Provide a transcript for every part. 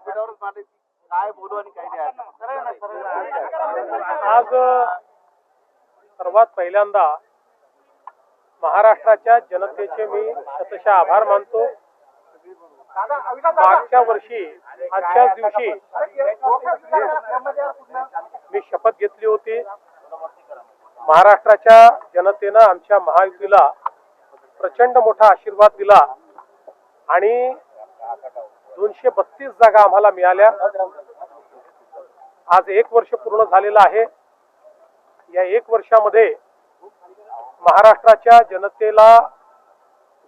व्यासपीठावरच मांडायची, काय बोलू आणि काय नाही. आज सर्वात पहिल्यांदा महाराष्ट्राच्या जनतेचे मी शतशः आभार मानतो. मागच्या वर्षी आजच्याच दिवशी मी शपथ घेतली होती. महाराष्ट्राच्या जनतेनं आमच्या महायुतीला प्रचंड मोठा आशीर्वाद दिला आणि 232 जागा आम्हाला मिळाल्या. आज 1 वर्ष पूर्ण झालेलं आहे. या 1 वर्षामध्ये महाराष्ट्राच्या जनतेला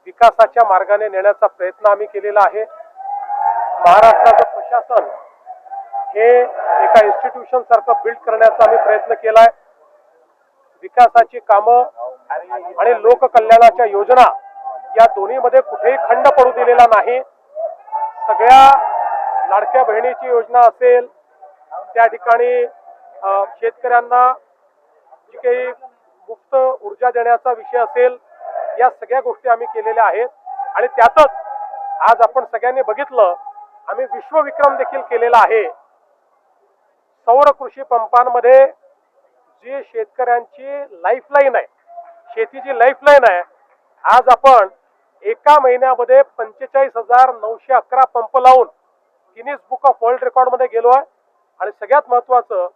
विकासाच्या मार्गाने नेण्याचा प्रयत्न आम्ही केलेला आहे. महाराष्ट्राचं प्रशासन हे एका इन्स्टिट्यूशन सारखं बिल्ड करण्याचा आम्ही प्रयत्न केलाय. विकासाची कामं आणि लोककल्याणाच्या योजना या दोन्हीमध्ये कुठेही खंड पडू दिलेला नाही. सगळ्या लाडक्या बहिणीची योजना असेल, त्या ठिकाणी शेतकऱ्यांना जी काही मुक्त ऊर्जा देण्याचा विषय असेल, या सगळ्या गोष्टी आम्ही केलेल्या आहेत. आणि त्यातच आज आपण सगळ्यांनी बघितलं, आम्ही विश्वविक्रम देखील केलेला आहे. सौर कृषी पंपांमध्ये जी शेतकऱ्यांची लाईफलाईन आहे, शेतीची लाईफलाईन आहे, आज आपण एका महिन्यामध्ये 45,911 पंप लावून Guinness book of world record मध्ये गेलो आहे. आणि सगळ्यात महत्वाचं,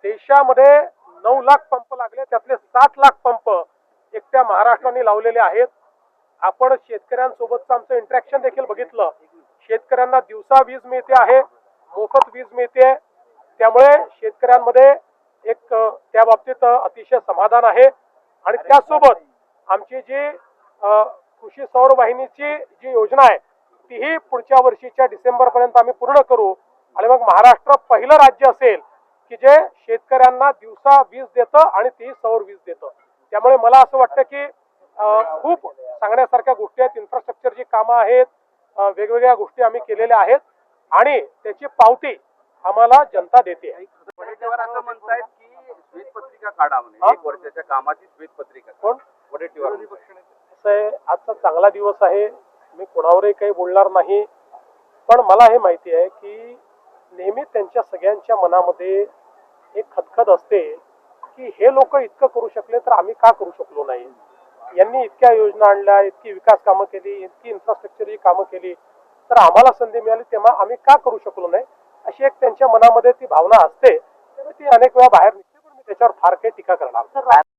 देशामध्ये 9 लाख पंप लागले, त्यातले 7 लाख पंप एकट्या महाराष्ट्राने लावलेले आहेत. आपण शेतकऱ्यांसोबतचं आमचं इंटरॅक्शन देखील बघितलं. शेतकऱ्यांना दिवसा वीज मिळते आहे, मोफत वीज मिळते. त्यामुळे शेतकऱ्यांमध्ये एक त्या बाबतीत अतिशय समाधान आहे. आणि त्यासोबत आमची जी कृषी सौर वाहिनीची जी योजना आहे, तीही पुढच्या वर्षीच्या डिसेंबर पर्यंत आम्ही पूर्ण करू. आणि मग महाराष्ट्र पहिलं राज्य असेल की जे शेतकऱ्यांना दिवसा वीज देतं आणि ती सौर वीज देतं. त्यामुळे मला असं वाटतं की खूप सांगण्यासारख्या गोष्टी आहेत. इन्फ्रास्ट्रक्चरची कामं आहेत, वेगवेगळ्या गोष्टी आम्ही केलेल्या आहेत आणि त्याची पावती आम्हाला जनता देते. वडेट्टीवार असं म्हणतायत की श्वेतपत्रिका काढा म्हणजे 1 वर्षाच्या कामाची श्वेतपत्रिका. कोण? वडेट्टीवार. असं आहे, आजचा चांगला दिवस आहे, मी कोणावरही काही बोलणार नाही. पण मला हे माहिती आहे की नेहमी त्यांच्या सगळ्यांच्या मनामध्ये एक खदखद असते की हे लोक इतकं करू शकले तर आम्ही का करू शकलो नाही. यांनी इतक्या योजना आणल्या, इतकी विकास कामं केली, इतकी इन्फ्रास्ट्रक्चरची कामं केली, तर आम्हाला संधी मिळाली तेव्हा आम्ही का करू शकलो नाही, अशी एक त्यांच्या मनामध्ये ती भावना असते. ती अनेक वेळा बाहेर निघते. पण मी त्याच्यावर फार काही टीका करणार.